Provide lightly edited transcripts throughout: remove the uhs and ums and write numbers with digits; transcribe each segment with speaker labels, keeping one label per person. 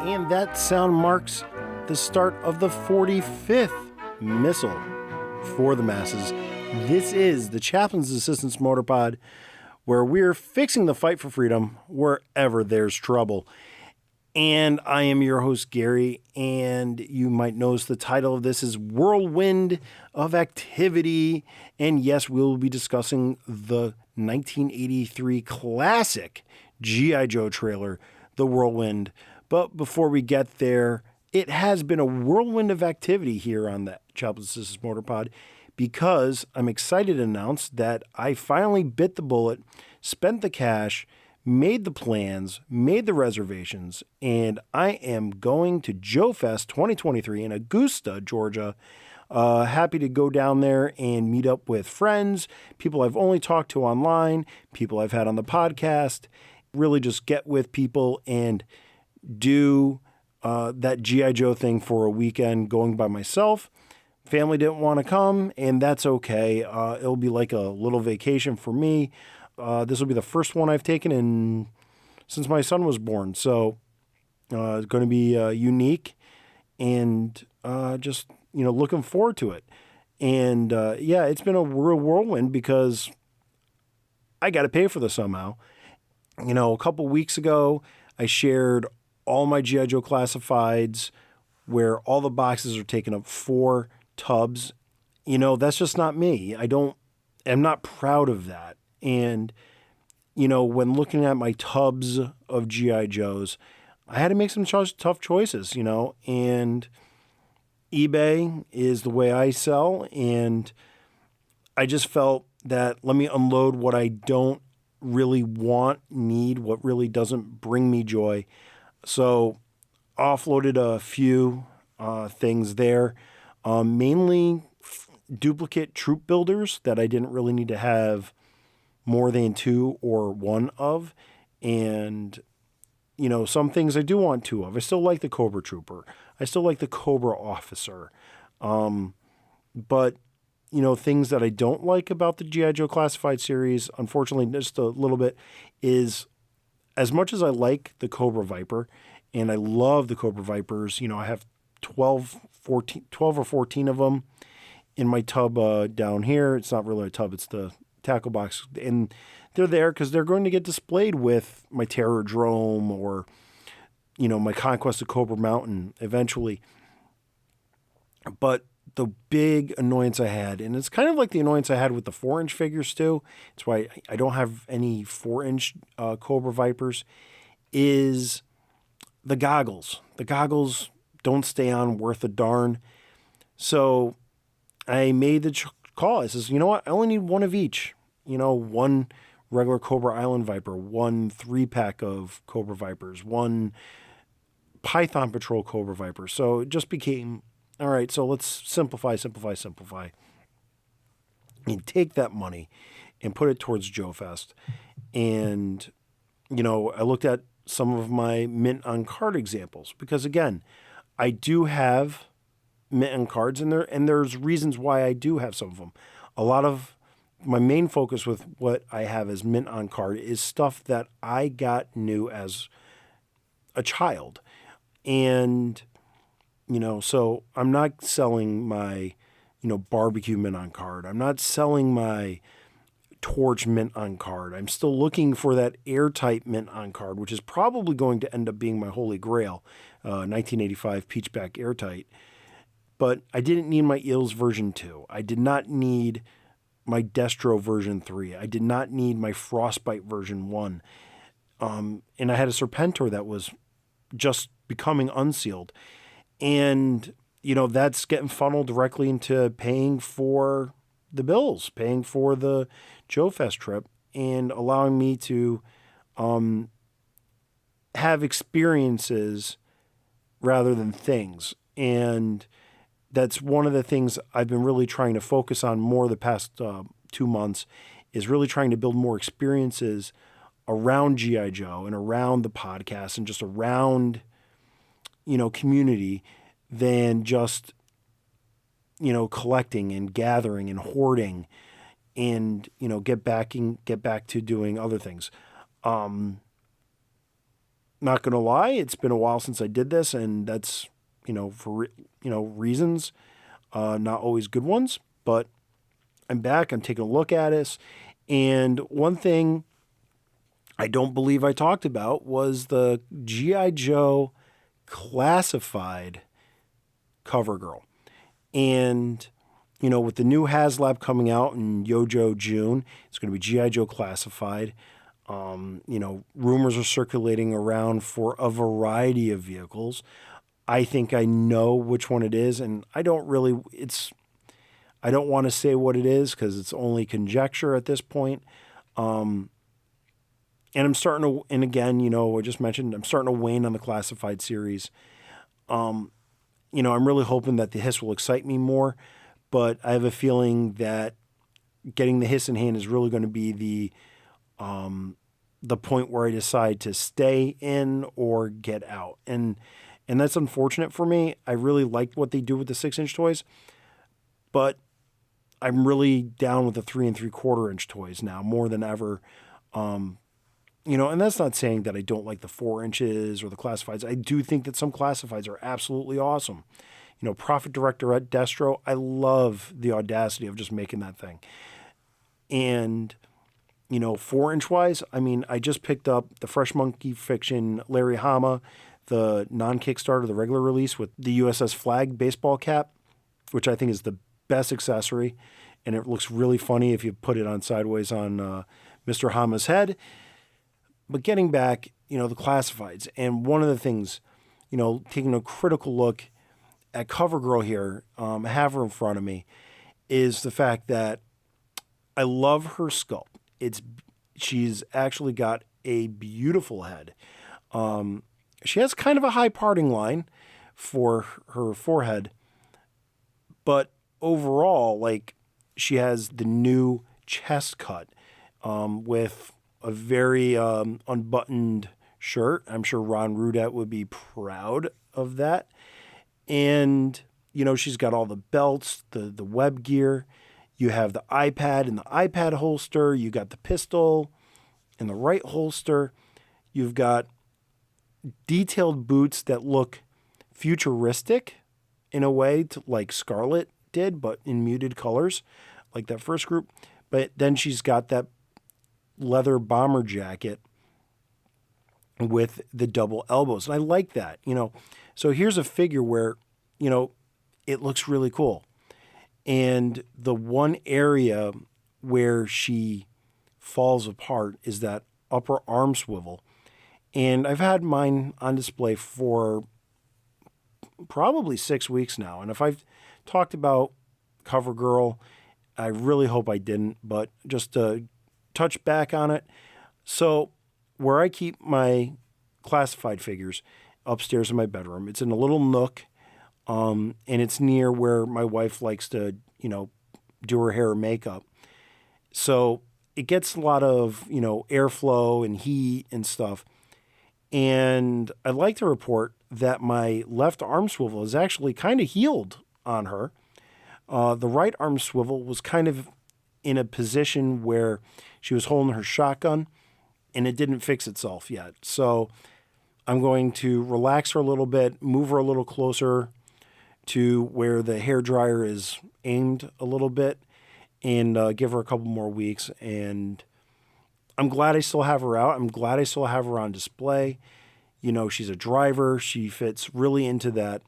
Speaker 1: And that sound marks the start of the 45th Missal for the masses. This is the Chaplain's Assistance Motorpod, where we're fixing the fight for freedom wherever there's trouble. And I am your host, Gary, and you might notice the title of this is Whirlwind of Activity. And yes, we'll be discussing the 1983 classic G.I. Joe trailer, The Whirlwind. But before we get there, it has been a whirlwind of activity here on the Chaplain's Assistance Motorpod, because I'm excited to announce that I finally bit the bullet, spent the cash, made the plans, made the reservations, and I am going to Joe Fest 2023 in Augusta, Georgia. Happy to go down there and meet up with friends, people I've only talked to online, people I've had on the podcast, really just get with people and do that G.I. Joe thing for a weekend going by myself. Family didn't want to come, and that's okay. It'll be like a little vacation for me. This will be the first one I've taken since my son was born. So it's going to be unique and just, looking forward to it. And it's been a real whirlwind because I got to pay for this somehow. A couple weeks ago, I shared all my G.I. Joe classifieds where all the boxes are taken up 4 tubs. That's just not me. I'm not proud of that. And, when looking at my tubs of G.I. Joes, I had to make some tough choices, and eBay is the way I sell. And I just felt that let me unload what I don't really need, what really doesn't bring me joy. So offloaded a few things there, mainly duplicate troop builders that I didn't really need to have more than 2 or 1 of. And, some things I do want 2 of. I still like the Cobra Trooper. I still like the Cobra Officer. But, things that I don't like about the G.I. Joe Classified series, unfortunately, just a little bit, is as much as I like the Cobra Viper, and I love the Cobra Vipers, I have 12 or 14 of them in my tub down here. It's not really a tub, it's the tackle box. And they're there because they're going to get displayed with my Terror Drome or, my Conquest of Cobra Mountain eventually. But the big annoyance I had, and it's kind of like the annoyance I had with the 4-inch figures too, it's why I don't have any 4-inch Cobra Vipers, is the goggles. The goggles don't stay on worth a darn. So I made the call. I says, you know what? I only need 1 of each. 1 regular Cobra Island Viper, 1 3-pack of Cobra Vipers, 1 Python Patrol Cobra Viper. So it just became, all right, so let's simplify, and take that money and put it towards Joe Fest. And, I looked at some of my mint on card examples because, again, I do have mint on cards and there's reasons why I do have some of them. A lot of my main focus with what I have as mint on card is stuff that I got new as a child. And, so I'm not selling my, barbecue mint on card. I'm not selling my torch mint on card. I'm still looking for that airtight mint on card, which is probably going to end up being my holy grail, 1985 Peachback airtight. But I didn't need my Eels version 2. I did not need my Destro version 3. I did not need my Frostbite version 1. And I had a Serpentor that was just becoming unsealed. And, that's getting funneled directly into paying for the bills, paying for the Joe Fest trip, and allowing me to have experiences rather than things. And that's one of the things I've been really trying to focus on more the past 2 months, is really trying to build more experiences around G.I. Joe and around the podcast and just around, community than just, collecting and gathering and hoarding and, get back to doing other things. Not going to lie, it's been a while since I did this, and that's, for, reasons, not always good ones, but I'm back. I'm taking a look at it. And one thing I don't believe I talked about was the G.I. Joe Classified cover girl. And, with the new HasLab coming out in Yojo June, it's going to be G.I. Joe Classified. Rumors are circulating around for a variety of vehicles. I think I know which one it is, and I don't want to say what it is because it's only conjecture at this point. And I'm starting to, and again, I just mentioned, I'm starting to wane on the Classified series. I'm really hoping that the Hiss will excite me more, but I have a feeling that getting the Hiss in hand is really going to be the point where I decide to stay in or get out. And that's unfortunate for me. I really like what they do with the 6-inch toys, but I'm really down with the 3 3/4 inch toys now more than ever. And that's not saying that I don't like the 4 inches or the Classifieds. I do think that some Classifieds are absolutely awesome. Profit Director at Destro, I love the audacity of just making that thing. And, 4-inch wise, I just picked up the Fresh Monkey Fiction Larry Hama, the non-Kickstarter, the regular release with the USS Flag baseball cap, which I think is the best accessory. And it looks really funny if you put it on sideways on Mr. Hama's head. But getting back, the Classifieds, and one of the things, taking a critical look at CoverGirl here, I have her in front of me, is the fact that I love her sculpt. She's actually got a beautiful head. She has kind of a high parting line for her forehead, but overall, she has the new chest cut with a very unbuttoned shirt. I'm sure Ron Rudett would be proud of that. And, she's got all the belts, the web gear. You have the iPad in the iPad holster. You got the pistol in the right holster. You've got detailed boots that look futuristic in a way, like Scarlet did, but in muted colors, like that first group. But then she's got that leather bomber jacket with the double elbows. And I like that, So here's a figure where, it looks really cool. And the one area where she falls apart is that upper arm swivel. And I've had mine on display for probably 6 weeks now. And if I've talked about CoverGirl, I really hope I didn't, but just to touch back on it. So where I keep my Classified figures upstairs in my bedroom, it's in a little nook, and it's near where my wife likes to, do her hair and makeup. So it gets a lot of, airflow and heat and stuff. And I'd like to report that my left arm swivel is actually kind of healed on her. The right arm swivel was kind of in a position where she was holding her shotgun and it didn't fix itself yet. So I'm going to relax her a little bit, move her a little closer to where the hairdryer is aimed a little bit, and give her a couple more weeks. And I'm glad I still have her out. I'm glad I still have her on display. She's a driver. She fits really into that,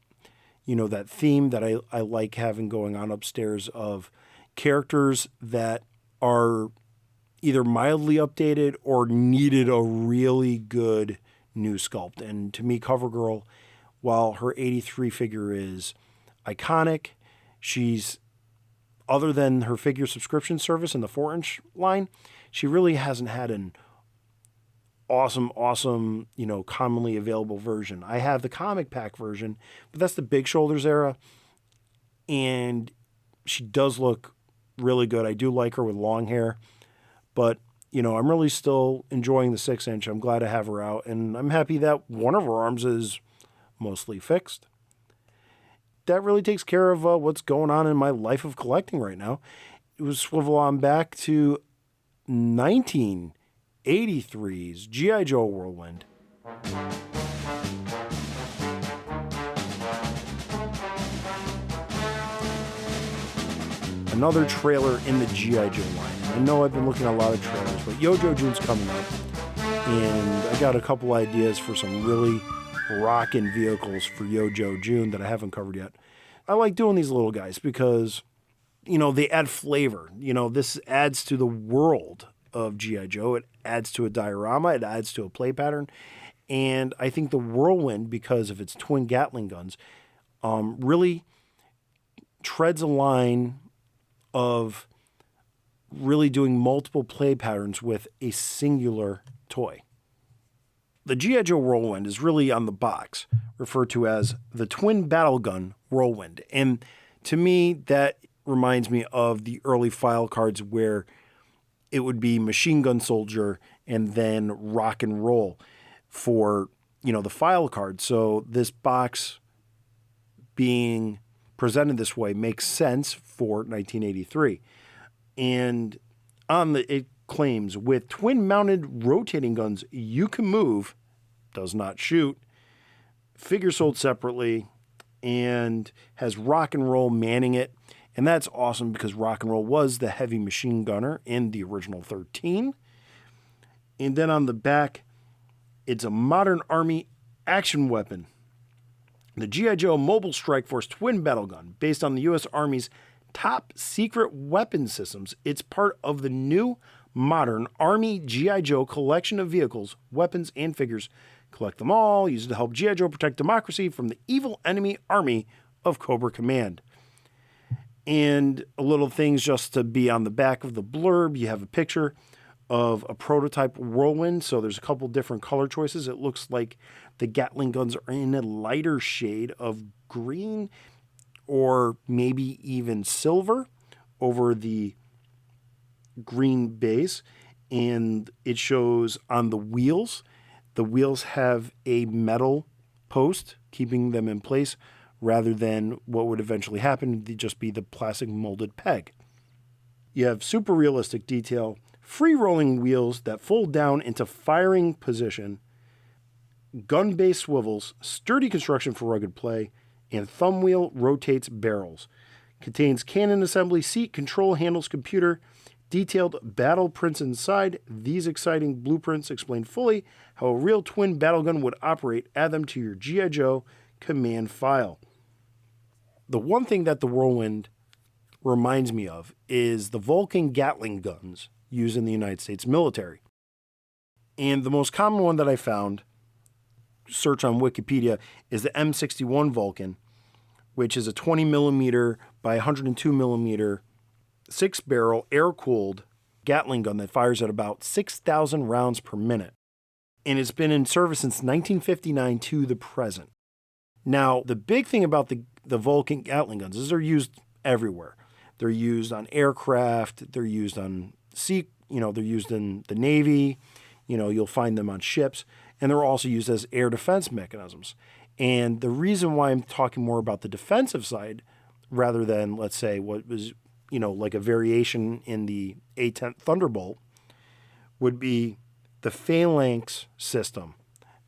Speaker 1: that theme that I like having going on upstairs of characters that are either mildly updated or needed a really good new sculpt. And to me, CoverGirl, while her 83 figure is iconic, she's, other than her figure subscription service and the 4-inch line, she really hasn't had an awesome, commonly available version. I have the comic pack version, but that's the Big Shoulders era, and she does look really good. I do like her with long hair, but, I'm really still enjoying the 6-inch. I'm glad to have her out, and I'm happy that one of her arms is mostly fixed. That really takes care of what's going on in my life of collecting right now. It was swivel on back to 1983's G.I. Joe Whirlwind Another trailer in the G.I. Joe line. I know I've been looking at a lot of trailers, but Yo-Jo June's coming up. And I got a couple ideas for some really rockin' vehicles for Yo-Jo June that I haven't covered yet. I like doing these little guys because, they add flavor. This adds to the world of G.I. Joe. It adds to a diorama. It adds to a play pattern. And I think the Whirlwind, because of its twin Gatling guns, really treads a line of really doing multiple play patterns with a singular toy. The G.I. Joe Whirlwind is really on the box referred to as the Twin Battle Gun Whirlwind. And to me, that reminds me of the early file cards where it would be Machine Gun Soldier and then Rock and Roll for, the file card. So this box being presented this way makes sense for 1983. And it claims, with twin-mounted rotating guns, you can move, does not shoot, figure sold separately, and has Rock and Roll manning it. And that's awesome because Rock and Roll was the heavy machine gunner in the original 13. And then on the back, it's a modern Army action weapon. The G.I. Joe Mobile Strike Force Twin Battle Gun, based on the U.S. Army's top secret weapon systems. It's part of the new modern Army G.I. Joe collection of vehicles, weapons, and figures. Collect them all, use it to help G.I. Joe protect democracy from the evil enemy army of Cobra Command. And a little things just to be on the back of the blurb. You have a picture of a prototype Whirlwind. So there's a couple different color choices. It looks like the Gatling guns are in a lighter shade of green or maybe even silver over the green base. And it shows on the wheels. The wheels have a metal post keeping them in place rather than what would eventually happen to just be the plastic molded peg. You have super realistic detail, free rolling wheels that fold down into firing position, gun base swivels, sturdy construction for rugged play, and thumb wheel rotates barrels. Contains cannon assembly, seat, control handles, computer, detailed battle prints inside. These exciting blueprints explain fully how a real twin battle gun would operate. Add them to your G.I. Joe command file. The one thing that the Whirlwind reminds me of is the Vulcan Gatling guns used in the United States military. And the most common one that I found, search on Wikipedia, is the M61 Vulcan, which is a 20 millimeter by 102 millimeter 6-barrel air-cooled Gatling gun that fires at about 6,000 rounds per minute. And it's been in service since 1959 to the present. Now, the big thing about the Vulcan Gatling guns is they're used everywhere. They're used on aircraft, they're used on sea, they're used in the Navy, you'll find them on ships, and they're also used as air defense mechanisms. And the reason why I'm talking more about the defensive side rather than, let's say, what was, like a variation in the A-10 Thunderbolt would be the phalanx system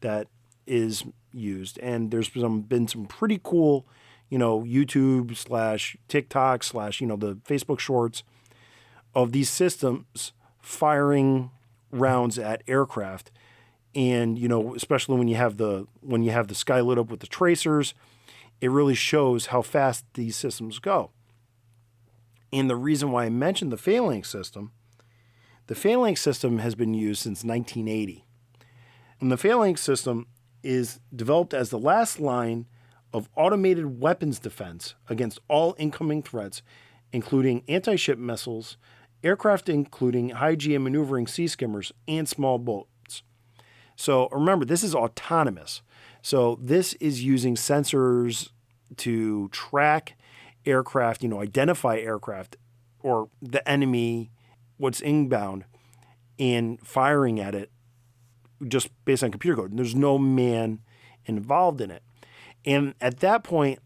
Speaker 1: that is used. And there's been some pretty cool, YouTube / TikTok / the Facebook shorts of these systems firing rounds at aircraft. And, especially when you have the sky lit up with the tracers, it really shows how fast these systems go. And the reason why I mentioned the phalanx system has been used since 1980. And the phalanx system is developed as the last line of automated weapons defense against all incoming threats, including anti-ship missiles, aircraft including high-GM maneuvering sea skimmers, and small boats. So remember, this is autonomous. So this is using sensors to track aircraft, identify aircraft or the enemy, what's inbound, and firing at it just based on computer code. And there's no man involved in it. And at that point,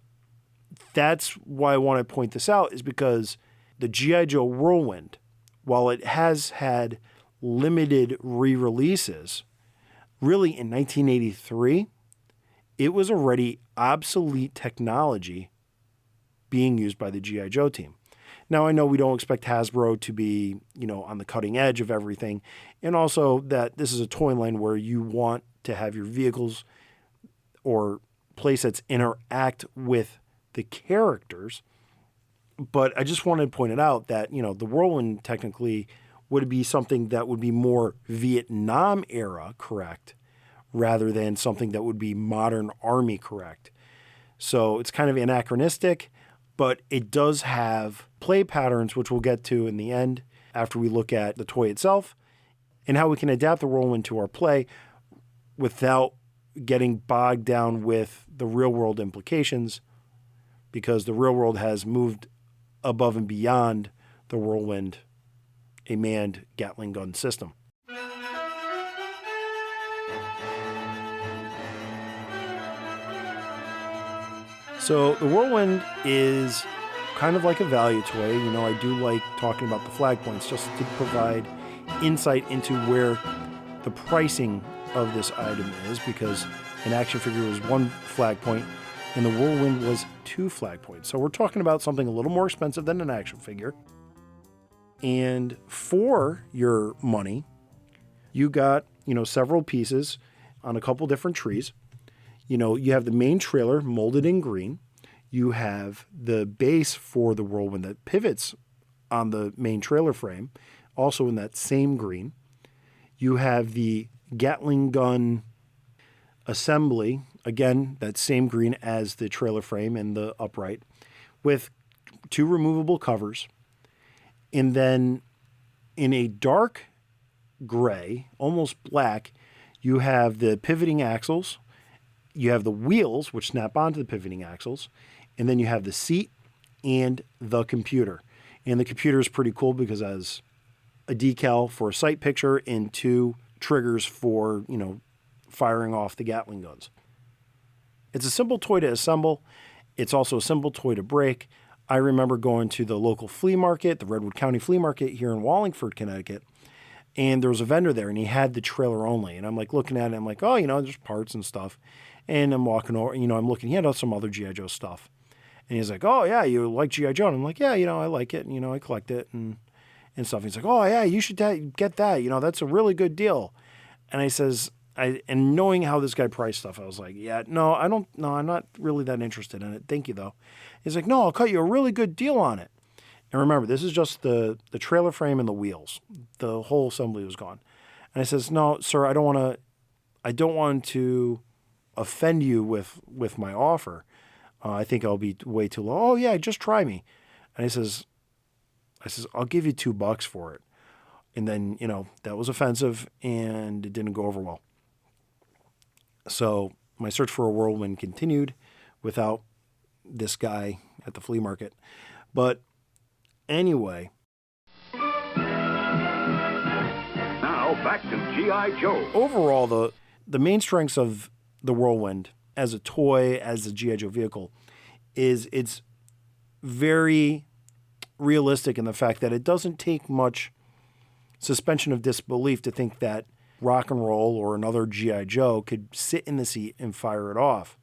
Speaker 1: that's why I want to point this out, is because the G.I. Joe Whirlwind, while it has had limited re-releases, really in 1983, it was already obsolete technology being used by the G.I. Joe team. Now, I know we don't expect Hasbro to be, on the cutting edge of everything, and also that this is a toy line where you want to have your vehicles or playsets interact with the characters. But I just wanted to point it out that, the Whirlwind technically would be something that would be more Vietnam era correct rather than something that would be modern Army correct. So it's kind of anachronistic, but it does have play patterns, which we'll get to in the end after we look at the toy itself and how we can adapt the Whirlwind to our play without getting bogged down with the real world implications, because the real world has moved above and beyond the Whirlwind, a manned Gatling gun system. So the Whirlwind is kind of like a value toy. I do like talking about the flag points just to provide insight into where the pricing of this item is, because an action figure was 1 flag point and the Whirlwind was 2 flag points. So we're talking about something a little more expensive than an action figure. And for your money, you got, several pieces on a couple different trees. You have the main trailer molded in green. You have the base for the Whirlwind that pivots on the main trailer frame, also in that same green. You have the Gatling gun assembly, again, that same green as the trailer frame and the upright, with 2 removable covers. And then in a dark gray, almost black, you have the pivoting axles. You have the wheels, which snap onto the pivoting axles. And then you have the seat and the computer. And the computer is pretty cool because it has a decal for a sight picture and 2 triggers for, firing off the Gatling guns. It's a simple toy to assemble. It's also a simple toy to break. I remember going to the local flea market, the Redwood County Flea Market here in Wallingford, Connecticut, and there was a vendor there, and he had the trailer only. And I'm like looking at it, I'm like, oh, there's parts and stuff. And I'm walking over, I'm looking, he had some other G.I. Joe stuff. And he's like, oh, yeah, you like G.I. Joe? And I'm like, yeah, I like it, and, I collect it and stuff. He's like, oh, yeah, you should get that. That's a really good deal. And I says, and knowing how this guy priced stuff, I was like, yeah, no, I'm not really that interested in it. Thank you, though. He's like, no, I'll cut you a really good deal on it. And remember, this is just the trailer frame and the wheels. The whole assembly was gone. And I says, no, sir, I don't want to offend you with my offer. I think I'll be way too low. Oh, yeah, just try me. And I says, I'll give you $2 for it. And then, that was offensive and it didn't go over well. So my search for a Whirlwind continued without this guy at the flea market. But anyway.
Speaker 2: Now back to G.I. Joe.
Speaker 1: Overall, the main strengths of the Whirlwind as a toy, as a G.I. Joe vehicle, is it's very realistic in the fact that it doesn't take much suspension of disbelief to think that Rock and Roll or another G.I. Joe could sit in the seat and fire it off.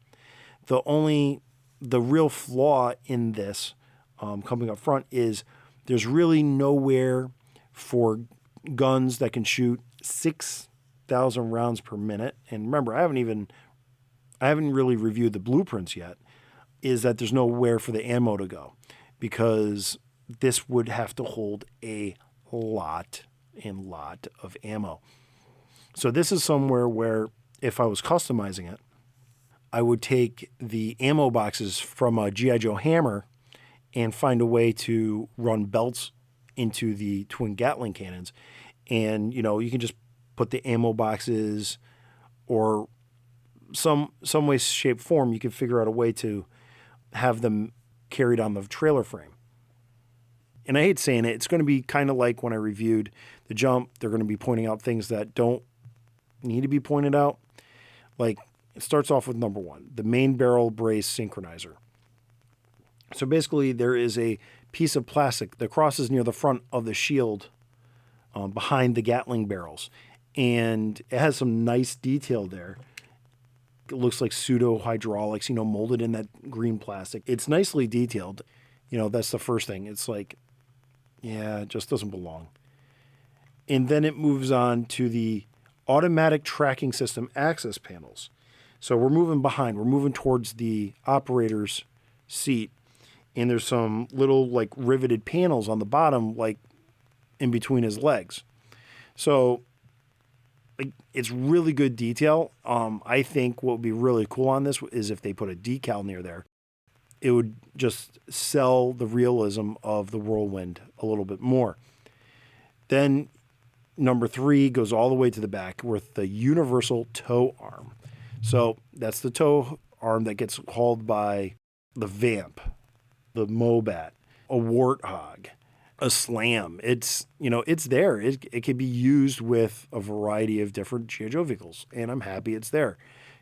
Speaker 1: The real flaw in this, coming up front, is there's really nowhere for guns that can shoot 6,000 rounds per minute. And remember, I haven't really reviewed the blueprints yet, is that there's nowhere for the ammo to go, because this would have to hold a lot of ammo. So this is somewhere where if I was customizing it, I would take the ammo boxes from a G.I. Joe hammer and find a way to run belts into the twin Gatling cannons. And, you can just put the ammo boxes or some way, shape, form, you can figure out a way to have them carried on the trailer frame. And I hate saying it, it's going to be kind of like when I reviewed the Jump. They're going to be pointing out things that don't need to be pointed out. Like, it starts off with number 1, the main barrel brace synchronizer. So basically, there is a piece of plastic that crosses near the front of the shield behind the Gatling barrels. And it has some nice detail there. It looks like pseudo hydraulics, molded in that green plastic. It's nicely detailed. That's the first thing. It's like, yeah, it just doesn't belong. And then it moves on to the automatic tracking system access panels. So we're moving behind. We're moving towards the operator's seat. And there's some little like riveted panels on the bottom, like in between his legs. So it's really good detail. I think what would be really cool on this is if they put a decal near there. It would just sell the realism of the Whirlwind a little bit more. Then number 3 goes all the way to the back with the universal tow arm. So that's the tow arm that gets hauled by the Vamp, the Mobat, a Warthog, a Slam. It's, it's there. It can be used with a variety of different G.I. Joe vehicles, and I'm happy it's there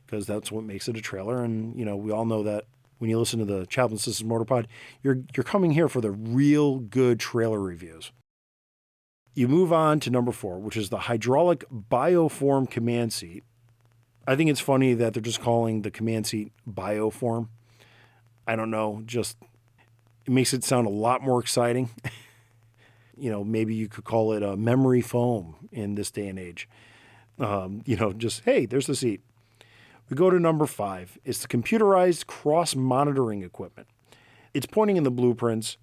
Speaker 1: because that's what makes it a trailer. And, we all know that when you listen to the Chaplain Systems Motor Pod, you're coming here for the real good trailer reviews. You move on to number 4, which is the hydraulic bioform command seat. I think it's funny that they're just calling the command seat bioform. I don't know, just it makes it sound a lot more exciting. Maybe you could call it a memory foam in this day and age. Just, hey, there's the seat. We go to number 5. It's the computerized cross-monitoring equipment. It's pointing in the blueprints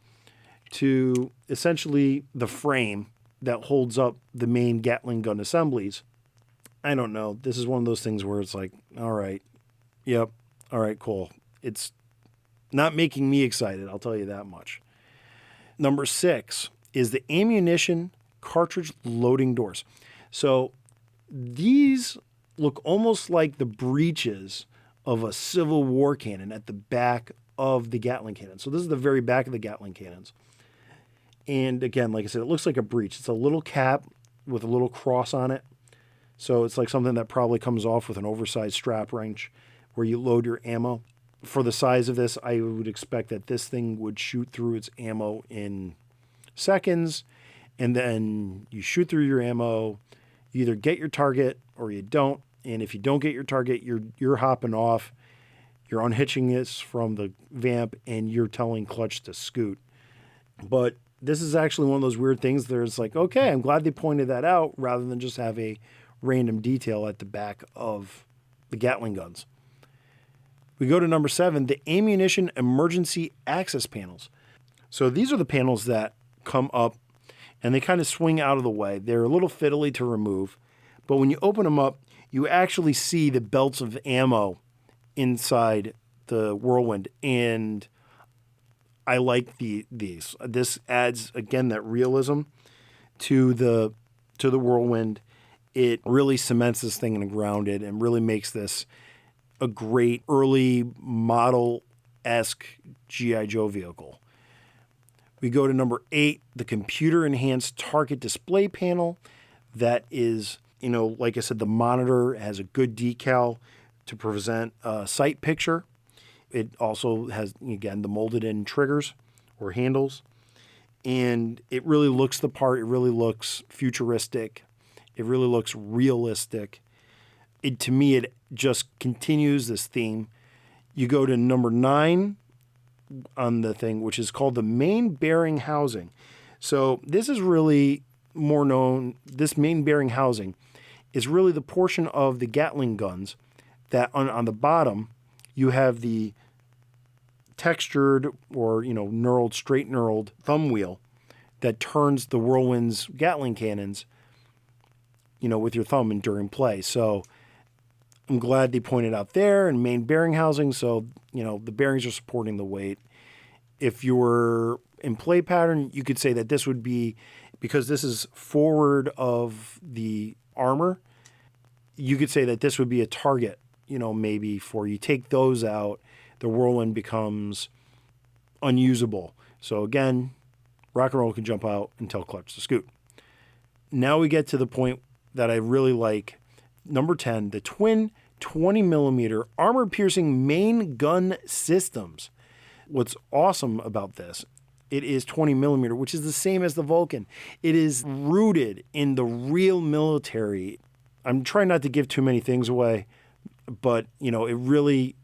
Speaker 1: to essentially the frame that holds up the main Gatling gun assemblies. I don't know. This is one of those things where it's like, all right, yep, all right, cool. It's not making me excited, I'll tell you that much. Number 6 is the ammunition cartridge loading doors. So these look almost like the breeches of a Civil War cannon at the back of the Gatling cannon. So this is the very back of the Gatling cannons. And again, like I said, it looks like a breech. It's a little cap with a little cross on it. So it's like something that probably comes off with an oversized strap wrench where you load your ammo. For the size of this, I would expect that this thing would shoot through its ammo in seconds. And then you shoot through your ammo, you either get your target or you don't. And if you don't get your target, you're hopping off. You're unhitching this from the Vamp and you're telling Clutch to scoot. But this is actually one of those weird things that it's like, okay, I'm glad they pointed that out rather than just have a random detail at the back of the Gatling guns. We go to number 7, the ammunition emergency access panels. So these are the panels that come up and they kind of swing out of the way. They're a little fiddly to remove, but when you open them up, you actually see the belts of ammo inside the Whirlwind, and I like these. This adds, again, that realism to the Whirlwind. It really cements this thing in the grounded and really makes this a great early model-esque G.I. Joe vehicle. We go to number 8, the computer-enhanced target display panel. That is, like I said, the monitor has a good decal to present a sight picture. It also has, again, the molded-in triggers or handles. And it really looks the part. It really looks futuristic. It really looks realistic. To me, it just continues this theme. You go to number 9 on the thing, which is called the main bearing housing. So this is really more known. This main bearing housing is really the portion of the Gatling guns that on the bottom you have the textured or straight knurled thumb wheel that turns the Whirlwind's Gatling cannons with your thumb and during play. So I'm glad they pointed out there and main bearing housing. So, the bearings are supporting the weight. If you were in play pattern, you could say that this would be, because this is forward of the armor, you could say that this would be a target, maybe for you take those out, the Whirlwind becomes unusable. So again, rock and roll can jump out and tell Clutch to scoot. Now we get to the point that I really like. Number 10, the twin 20mm armor-piercing main gun systems. What's awesome about this, it is 20mm, which is the same as the Vulcan. It is rooted in the real military. I'm trying not to give too many things away, but, it really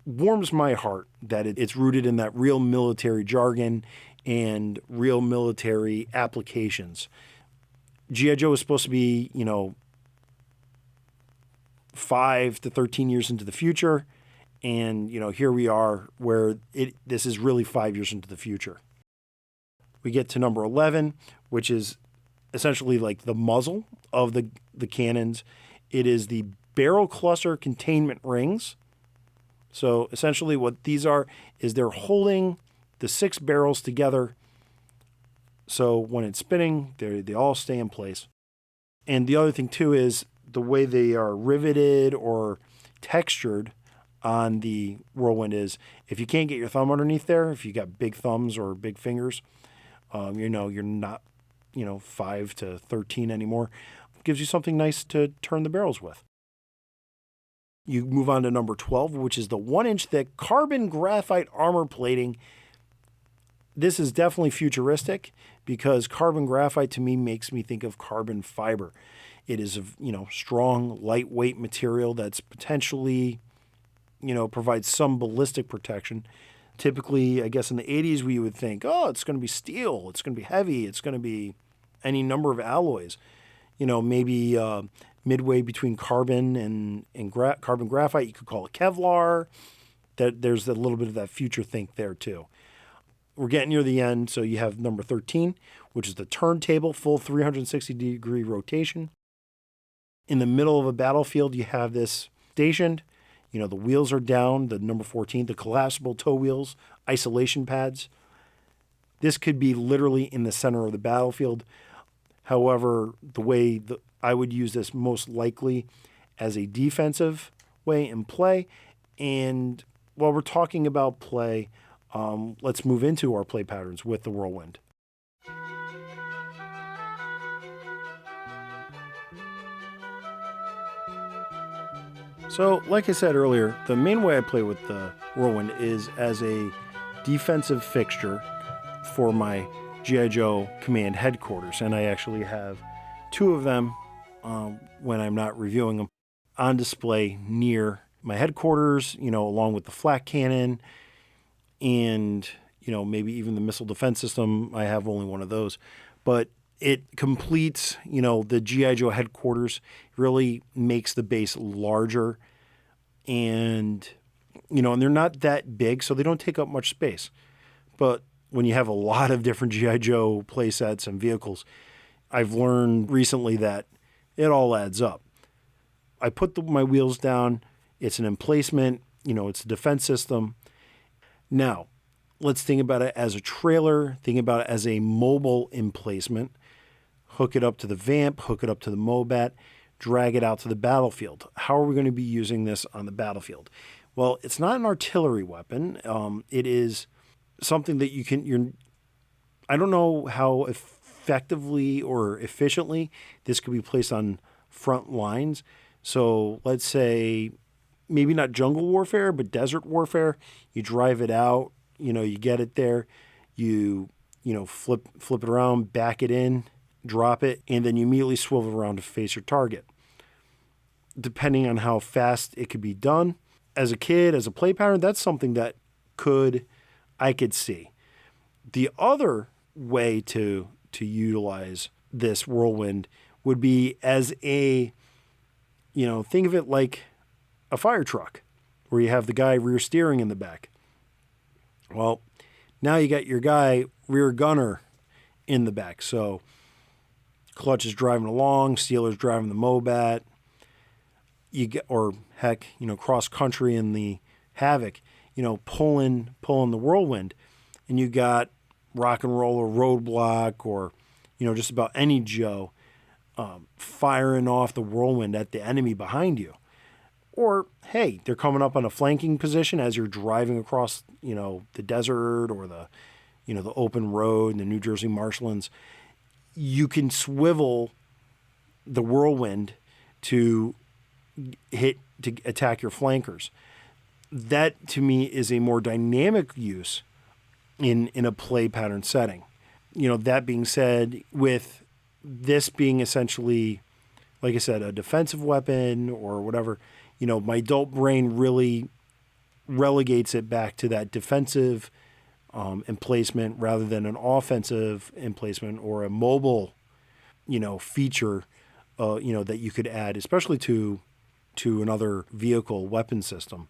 Speaker 1: warms my heart that it's rooted in that real military jargon and real military applications. G.I. Joe is supposed to be, 5 to 13 years into the future. And, here we are where this is really 5 years into the future. We get to number 11, which is essentially like the muzzle of the cannons. It is the barrel cluster containment rings. So essentially what these are is they're holding the 6 barrels together. So when it's spinning, they all stay in place. And the other thing too is the way they are riveted or textured on the Whirlwind is if you can't get your thumb underneath there, if you got big thumbs or big fingers, you're not, 5 to 13 anymore. It gives you something nice to turn the barrels with. You move on to number 12, which is the 1-inch thick carbon graphite armor plating. This is definitely futuristic because carbon graphite to me makes me think of carbon fiber. It is a, strong, lightweight material that's potentially, provides some ballistic protection. Typically, I guess in the 80s, we would think, oh, it's going to be steel, it's going to be heavy, it's going to be any number of alloys. Maybe midway between carbon and carbon graphite, you could call it Kevlar. There's a little bit of that future think there too. We're getting near the end, so you have number 13, which is the turntable, full 360-degree rotation. In the middle of a battlefield, you have this stationed. The wheels are down, the number 14, the collapsible toe wheels, isolation pads. This could be literally in the center of the battlefield. However, the way I would use this most likely as a defensive way in play. And while we're talking about play, let's move into our play patterns with the Whirlwind. So, like I said earlier, the main way I play with the Whirlwind is as a defensive fixture for my G.I. Joe command headquarters. And I actually have 2 of them when I'm not reviewing them on display near my headquarters, along with the flak cannon and, maybe even the missile defense system. I have only one of those. But it completes, the G.I. Joe headquarters, really makes the base larger. And, and they're not that big, so they don't take up much space. But when you have a lot of different G.I. Joe play sets and vehicles, I've learned recently that it all adds up. I put my wheels down. It's an emplacement. It's a defense system. Now, let's think about it as a trailer. Think about it as a mobile emplacement. Hook it up to the vamp, hook it up to the Mobat, drag it out to the battlefield. How are we going to be using this on the battlefield? Well, it's not an artillery weapon. It is something that I don't know how effectively or efficiently this could be placed on front lines. So let's say maybe not jungle warfare, but desert warfare. You drive it out, you get it there, you flip it around, back it in, drop it, and then you immediately swivel around to face your target. Depending on how fast it could be done. As a kid, as a play pattern, that's something that I could see. The other way to utilize this Whirlwind would be as a, think of it like a fire truck where you have the guy rear steering in the back. Well, now you got your guy rear gunner in the back. So Clutch is driving along, Steeler's driving the Mobat. Cross country in the Havoc, pulling the Whirlwind, and you got Rock and Roll or Roadblock or, just about any Joe firing off the Whirlwind at the enemy behind you. Or, hey, they're coming up on a flanking position as you're driving across, the desert or the open road in the New Jersey marshlands. You can swivel the Whirlwind to attack your flankers. That, to me, is a more dynamic use in a play pattern setting. That being said, with this being essentially like I said, a defensive weapon or whatever, my adult brain really relegates it back to that defensive emplacement rather than an offensive emplacement or a mobile, feature, that you could add, especially to another vehicle weapon system.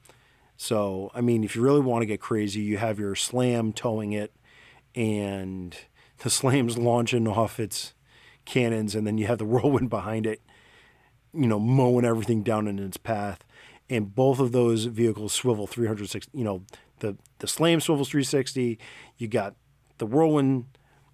Speaker 1: So, I mean, if you really want to get crazy, you have your slam towing it, and the slam's launching off its cannons, and then you have the whirlwind behind it, mowing everything down in its path. And both of those vehicles swivel 360, the slam swivels 360, you got the whirlwind,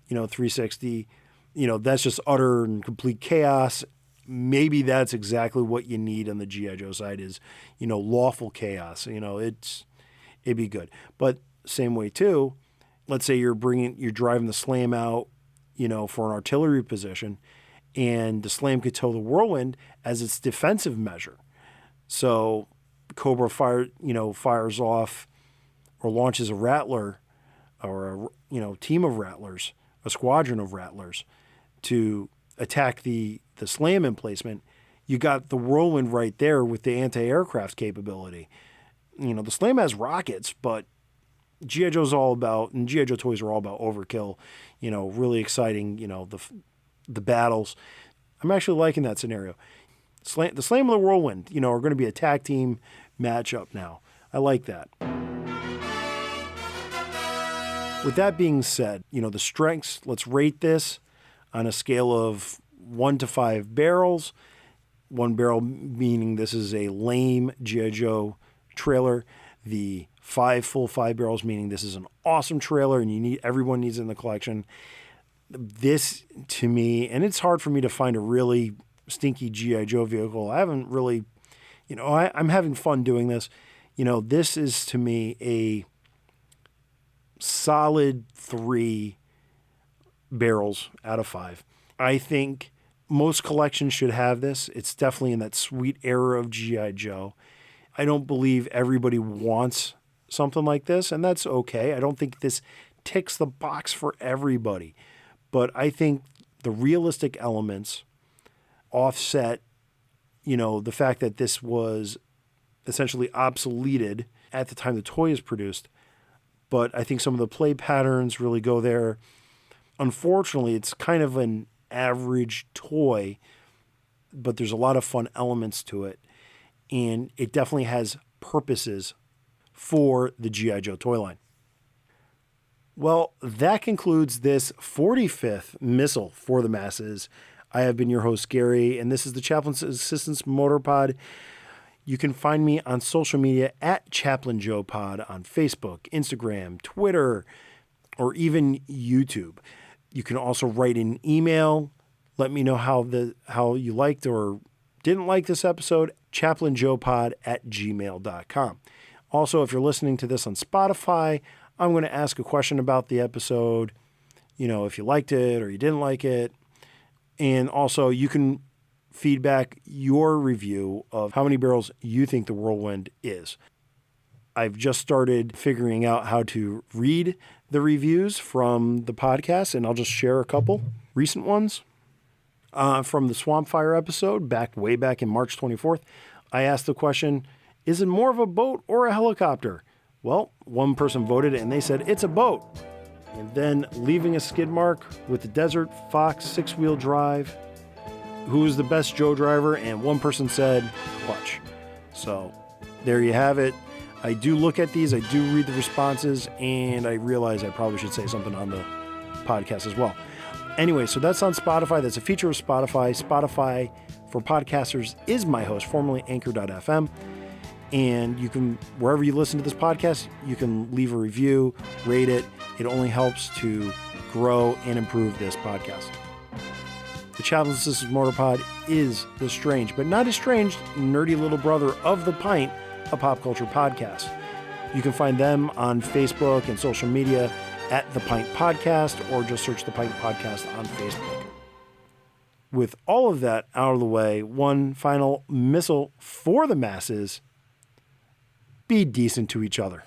Speaker 1: 360, that's just utter and complete chaos. Maybe that's exactly what you need on the G.I. Joe side is, lawful chaos. It'd be good. But same way too, let's say you're driving the slam out, for an artillery position, and the slam could tow the whirlwind as its defensive measure. So Cobra fires off or launches a rattler or a team of rattlers, a squadron of rattlers to attack the slam emplacement. You got the whirlwind right there with the anti-aircraft capability. The slam has rockets, but G.I. Joe's all about, and G.I. Joe toys are all about overkill, really exciting, the battles. I'm actually liking that scenario. The slam and the whirlwind, are going to be a tag team matchup now. I like that. With that being said, the strengths, let's rate this on a scale of 1 to 5 barrels. 1 barrel meaning this is a lame G.I. Joe trailer. The 5 barrels meaning this is an awesome trailer and everyone needs it in the collection. This to me, and it's hard for me to find a really stinky G.I. Joe vehicle. I haven't really, I'm having fun doing this. This is to me a solid 3 barrels out of 5. I think most collections should have this. It's definitely in that sweet era of G.I. Joe. I don't believe everybody wants something like this, and that's okay. I don't think this ticks the box for everybody. But I think the realistic elements offset, the fact that this was essentially obsoleted at the time the toy is produced. But I think some of the play patterns really go there. Unfortunately, it's kind of an average toy, but there's a lot of fun elements to it. And it definitely has purposes for the G.I. Joe toy line. Well, that concludes this 45th Missal for the Masses. I have been your host, Gary, and this is the Chaplain's Assistance Motor Pod. You can find me on social media at Chaplain Joe Pod on Facebook, Instagram, Twitter, or even YouTube. You can also write an email. Let me know how you liked or didn't like this episode, chaplainjoepod@gmail.com. Also, if you're listening to this on Spotify, I'm going to ask a question about the episode, if you liked it or you didn't like it. And also, you can feedback your review of how many barrels you think the Whirlwind is. I've just started figuring out how to read the reviews from the podcast, and I'll just share a couple recent ones. From the Swamp Fire episode, way back in March 24th, I asked the question, is it more of a boat or a helicopter? Well, one person voted and they said it's a boat. And then leaving a skid mark with the Desert Fox 6-wheel drive, who's the best Joe driver? And one person said Clutch. So there you have it. I do look at these, I do read the responses, and I realize I probably should say something on the podcast as well. Anyway, so that's on Spotify. That's a feature of Spotify. Spotify for podcasters is my host, formerly Anchor.fm. And you can, wherever you listen to this podcast, you can leave a review, rate it. It only helps to grow and improve this podcast. The Chaplain's Assistance Motor Pod is the strange, but not estranged, nerdy little brother of The Pint, a pop culture podcast. You can find them on Facebook and social media at The Pint Podcast, or just search The Pint Podcast on Facebook. With all of that out of the way, one final missile for the masses: be decent to each other.